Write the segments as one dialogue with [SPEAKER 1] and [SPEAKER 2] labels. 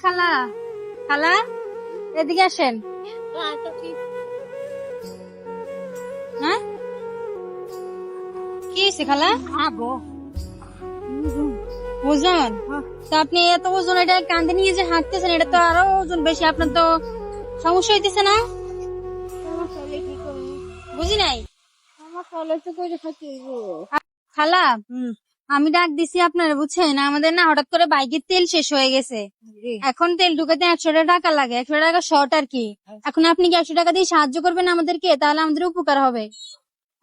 [SPEAKER 1] খালা, খালা, এদিকে আসেন। হ্যাঁ, কি হয়েছে খালা? ওজন? তো আপনি এত ওজন এটা কাঁধে নিয়ে যে হাঁটতেছেন, এটা তো আরো ওজন বেশি, আপনার তো সমস্যা হইতেছে না? বুঝি নাই খালা। আমি ডাক দিছি আপনারা, বুঝছেন? আমাদের না হঠাৎ করে বাইকের তেল শেষ হয়ে গেছে। এখন তেল ঢুকাতে 100 টাকা লাগে, 100 টাকা শর্ট আর কি। এখন আপনি কি 100 টাকা দিয়ে সাহায্য করবেন আমাদেরকে? তাহলে আমাদের উপকার হবে।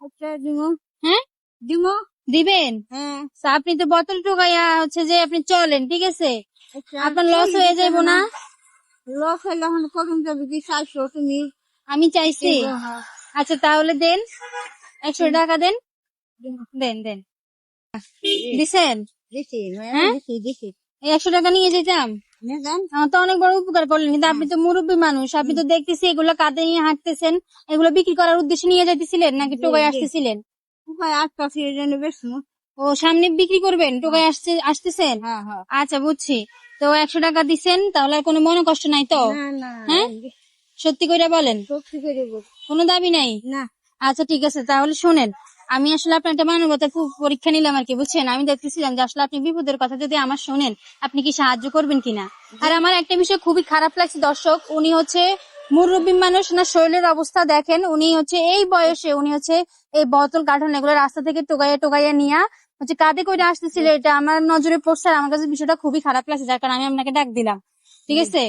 [SPEAKER 2] আচ্ছা দিমো
[SPEAKER 1] হ্যাঁ,
[SPEAKER 2] দিমো
[SPEAKER 1] দিবেন?
[SPEAKER 2] হ্যাঁ
[SPEAKER 1] তা আপনি তো বোতল টোকাইয়া হচ্ছে যে আপনি চলেন, ঠিক আছে?
[SPEAKER 2] আচ্ছা
[SPEAKER 1] আপনার লস হয়ে যাইবো না?
[SPEAKER 2] লস হইলে এখন কখন যাবে কি চাইছো তুমি?
[SPEAKER 1] আমি চাইছি।
[SPEAKER 2] হ্যাঁ,
[SPEAKER 1] আচ্ছা তাহলে দেন, 100 টাকা দেন, দেন দেন। দিছেন?
[SPEAKER 2] দিছি
[SPEAKER 1] হ্যাঁ,
[SPEAKER 2] দিছি দিছি
[SPEAKER 1] এই 100 টাকা নিয়ে যেতাম।
[SPEAKER 2] নেন
[SPEAKER 1] আমার তো অনেক বড় উপকার করলেন, কিন্তু আপনি তো মুরব্বী মানুষ, আপনি তো দেখতেছি এগুলো কাঁধে নিয়ে হাঁটতেছেন। এগুলো বিক্রি করার উদ্দেশ্যে নিয়ে যাইতেছিলেন নাকি টোকায় আসতেছিলেন?
[SPEAKER 2] উপায় আসতেছি এই জন্য বেশি।
[SPEAKER 1] ও, সামনে বিক্রি করবেন, টোকায় আসতেছেন?
[SPEAKER 2] হ্যাঁ হ্যাঁ
[SPEAKER 1] আচ্ছা বুঝছি। তো 100 টাকা দিছেন, তাহলে আর কোনো মনে কষ্ট নাই তো?
[SPEAKER 2] না না
[SPEAKER 1] হ্যাঁ, সত্যি করে বলেন,
[SPEAKER 2] সত্যি করে বল।
[SPEAKER 1] কোনো দাবি নাই?
[SPEAKER 2] না
[SPEAKER 1] আচ্ছা ঠিক আছে, তাহলে শোনেন, আমি আসলে আপনার একটা মানবতার পরীক্ষা নিলাম আর কি, বুঝছেন? আমি দেখতেছিলাম যে আসলে আপনি বিপদের কথা যদি আমার শোনেন, আপনি কি সাহায্য করবেন কিনা। আর আমার একটা বিষয় খুবই খারাপ লাগছে দর্শক, উনি হচ্ছে মুরব্বী মানুষ, না শরীরের অবস্থা দেখেন, উনি হচ্ছে এই বয়সে উনি হচ্ছে এই বোতল কার্টন এগুলো রাস্তা থেকে টোকাইয়া টোকাইয়া নিয়ে হচ্ছে কাঁধে করে আসতেছিল। এটা আমার নজরে পড়ছে, আর আমার কাছে বিষয়টা খুবই খারাপ লাগছে, যার কারণে আমি আপনাকে ডাক দিলাম, ঠিক আছে?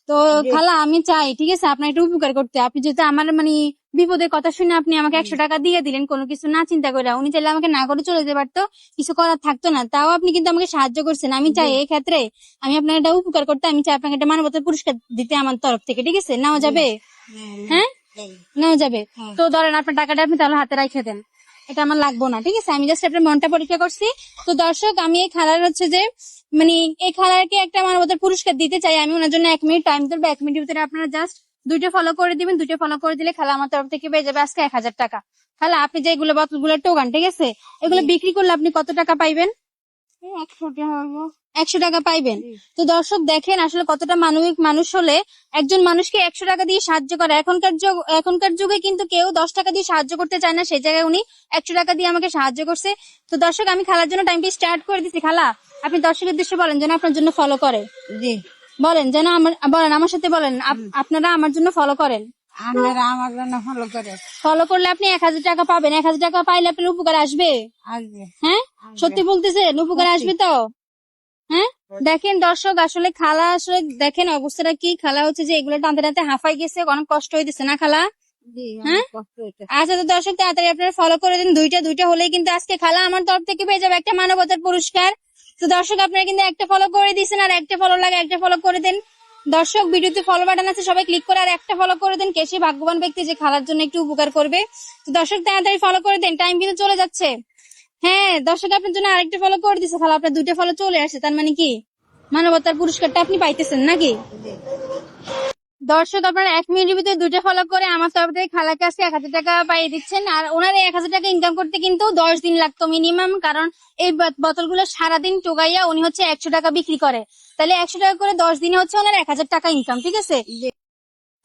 [SPEAKER 1] তো খালা, আমি চাই, ঠিক আছে, আপনার একটু উপকার করতে। আপনি যেহেতু আমার মানে বিপদের কথা শুনে আপনি আমাকে 100 টাকা দিয়ে দিলেন, কোনো কিছু না চিন্তা করে। উনি চাইলে আমাকে না করে চলে যেতে পারতো, কিছু করার থাকতো না, তাও আপনি কিন্তু আমাকে সাহায্য করছেন। আমি চাই এই ক্ষেত্রে আমি আপনাকে একটা উপকার করতে, আমি চাই আপনাকে একটা মানবতার পুরস্কার দিতে আমার তরফ থেকে, ঠিক আছে? নেওয়া যাবে? হ্যাঁ, নেওয়া যাবে। তো ধরেন আপনার টাকাটা আপনি তাহলে হাতে রাখে দেন, এটা আমার লাগবো না, ঠিক আছে? আমি জাস্ট আপনার মনটা পরীক্ষা করছি। তো দর্শক, আমি এই খালার হচ্ছে যে মানে এই খালারকে একটা মানবতার পুরস্কার দিতে চাই। আমি ওনার জন্য 1 মিনিট টাইম ধরবো, 1 মিনিটের ভিতরে আপনারা জাস্ট 2টা ফলো করে দিবেন। 2টা ফলো করে দিলে খালা আমার তরফ থেকে পেয়ে যাবে আজকে 1000 টাকা। খালা, আপনি যে এগুলো বোতলগুলো টোকান, ঠিক আছে, এগুলো বিক্রি করলে আপনি কত টাকা পাইবেন?
[SPEAKER 2] 100 টাকা
[SPEAKER 1] 100 টাকা পাইবেন। তো দর্শক দেখেন আসলে কতটা মানবিক মানুষ হলে একজন মানুষকে 100 টাকা দিয়ে সাহায্য করে। এখনকার যুগে কিন্তু কেউ 10 টাকা দিয়ে সাহায্য করতে চায় না, সেই জায়গায় উনি 100 টাকা দিয়ে আমাকে সাহায্য করছে। তো দর্শক, আমি খালার জন্য টাইমটি স্টার্ট করে দিচ্ছি। খালা, আপনি দর্শকের উদ্দেশ্যে বলেন যেন আপনার জন্য ফলো করে।
[SPEAKER 2] জি
[SPEAKER 1] বলেন যেন বলেন আমার সাথে বলেন, আপনারা আমার জন্য ফলো করেন।
[SPEAKER 2] আপনারা আমার জন্য ফলো করে
[SPEAKER 1] ফলো করলে আপনি 1000 টাকা পাবেন। 1000 টাকা পাইলে আপনার উপকার আসবে।
[SPEAKER 2] আসবে।
[SPEAKER 1] হ্যাঁ, সত্যি বলতেছেন? উপকার আসবে তো? হ্যাঁ, দেখেন দর্শক, আসলে খালা আসলে দেখেন অবস্থাটা কি। খালা হচ্ছে যে এগুলো টানতে টানতে হাঁফাই গেছে, অনেক কষ্ট হইতেছে না খালা?
[SPEAKER 2] জি
[SPEAKER 1] হ্যাঁ,
[SPEAKER 2] অনেক কষ্ট হইতে।
[SPEAKER 1] আচ্ছা তো দর্শক, তাড়াতাড়ি আপনারা ফলো করে দিন। দুইটা হলেই কিন্তু আজকে খালা আমার তরফ থেকে পেয়ে যাবে একটা মানবতার পুরস্কার। তো দর্শক, আপনারা কিন্তু একটা ফলো করে দিয়েছেন, আর একটা ফলো লাগে, একটা ফলো করে দেন। দর্শক, ভিডিওতে ফলো বাটন আছে, সবাই ক্লিক করে আর একটা ফলো করে দেন। কে সে ভাগ্যবান ব্যক্তি যে খালার জন্য একটু উপকার করবে। তো দর্শক, তাড়াতাড়ি ফলো করে দেন, টাইম কিন্তু চলে যাচ্ছে। হ্যাঁ দর্শক, আপনার জন্য আরেকটা ফলো করে দিছে খালা, আপনার 2টা ফলো চলে আসে, তার মানে কি মানবতার পুরস্কারটা আপনি পাইতেছেন নাকি?
[SPEAKER 2] জি
[SPEAKER 1] দর্শক, আপনারা 1 মিনিটের ভিতরে 2টা ফলো করে আমার তরফ থেকে খালাকে আজকে 1000 টাকা পাইয়ে দিচ্ছেন। আর ওনার এই 1000 টাকা ইনকাম করতে কিন্তু 10 দিন লাগতো মিনিমাম, কারণ এই বোতলগুলো সারাদিন টোগাইয়া উনি হচ্ছে 100 টাকা বিক্রি করে। তাহলে 100 টাকা করে 10 দিনে হচ্ছে ওনার 1000 টাকা ইনকাম, ঠিক আছে?
[SPEAKER 2] জি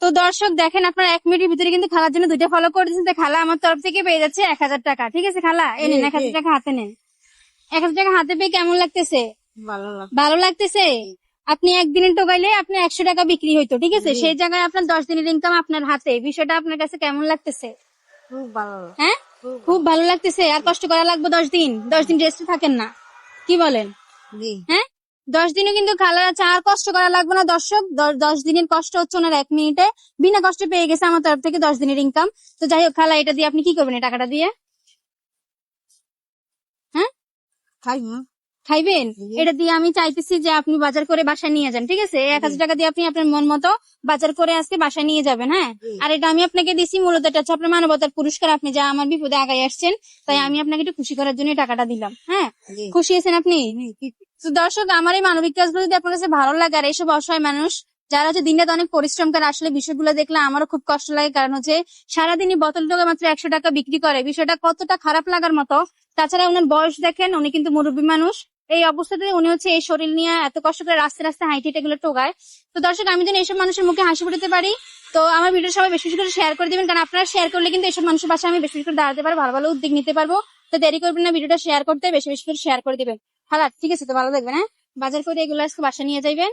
[SPEAKER 1] তো দর্শক দেখেন, আপনার 1 মিনিটের ভিতরে কিন্তু খালার জন্য 2টা ফলো করে দিচ্ছেন, তাই খালা আমার তরফ থেকে পেয়ে যাচ্ছে 1000 টাকা, ঠিক আছে? খালা এ নেন,
[SPEAKER 2] জি,
[SPEAKER 1] 1000 টাকা হাতে নেন। 1000 টাকা হাতে পেয়ে কেমন লাগতেছে?
[SPEAKER 2] ভালো লাগে।
[SPEAKER 1] ভালো লাগতেছে? আপনি একদিনে টোকাইলে আপনার 100 টাকা বিক্রি হইতো, ঠিক আছে?
[SPEAKER 2] জি।
[SPEAKER 1] সেই জায়গায় আপনার 10 দিনের ইনকাম আপনার হাতে। বিষয়টা আপনার কাছে কেমন লাগতেছে?
[SPEAKER 2] খুব ভালো লাগে।
[SPEAKER 1] হ্যাঁ, খুব ভালো লাগতেছে। আর কষ্ট করা লাগবে 10 দিন? 10 দিন রেস্টে থাকেন না, কি বলেন?
[SPEAKER 2] জি
[SPEAKER 1] হ্যাঁ, 10 দিনও কিন্তু খালার আছে, আর কষ্ট করা লাগবে না দর্শক। 10 দিনের কষ্ট হচ্ছে ওনার 1 মিনিটে, বিনা কষ্টে পেয়ে গেছে আমার তরফ থেকে 10 দিনের ইনকাম। তো যাই হোক খালা, এটা দিয়ে আপনি কি করবেন এই টাকাটা দিয়ে? হ্যাঁ,
[SPEAKER 2] খাই না
[SPEAKER 1] খাইবেন?
[SPEAKER 2] জি
[SPEAKER 1] এটা দিয়ে আমি চাইতেছি যে আপনি বাজার করে বাসায় নিয়ে যান, ঠিক আছে? 1000 টাকা দিয়ে আপনি আপনার মন মতো বাজার করে আজকে বাসায় নিয়ে যাবেন। হ্যাঁ,
[SPEAKER 2] জি
[SPEAKER 1] আর এটা আমি আপনাকে দিছি মূলত, এটা হচ্ছে আপনার মানবতার পুরস্কার। আপনি যা আমার বিপদে আগায় আসছেন, তাই আমি আপনাকে একটু খুশি করার জন্য এই টাকাটা দিলাম। হ্যাঁ,
[SPEAKER 2] জি
[SPEAKER 1] খুশি হয়েছেন আপনি?
[SPEAKER 2] জি
[SPEAKER 1] তো দর্শক, আমার এই মানবিক কাজগুলো যদি আপনার কাছে ভালো লাগে, আর এইসব অসহায় মানুষ যারা হচ্ছে দিনরাত অনেক পরিশ্রম করে, আসলে বিষয়গুলো দেখলে আমারও খুব কষ্ট লাগে। কারণ হচ্ছে সারাদিনই বোতল টোকে মাত্র 100 টাকা বিক্রি করে, বিষয়টা কতটা খারাপ লাগার মতো। তাছাড়া ওনার বয়স দেখেন, উনি কিন্তু মুরব্বী মানুষ। এই অবস্থাতে উনি হচ্ছে এই শরীর নিয়ে এত কষ্ট করে রাস্তায় রাস্তায় হাইটে এগুলো টোগায়। তো দর্শক, আমি যেন এইসব মানুষের মুখে হাসি ফুটাতে পারি, তো আমার ভিডিও সবাই বেশি বেশি করে শেয়ার করে দিবেন, কারণ আপনারা শেয়ার করলে কিন্তু এইসব মানুষের পাশে আমি বেশি বেশি করে দাঁড়াতে পারবো, ভালো ভালো উদ্যোগ নিতে পারবো। তো দেরি করবেন না, ভিডিওটা শেয়ার করতে, বেশি বেশি করে শেয়ার করে দিবেন। ঠিক আছে, তো ভালো থাকবেন। হ্যাঁ, বাজার করে এগুলো আজকে বাসা নিয়ে যাইবেন।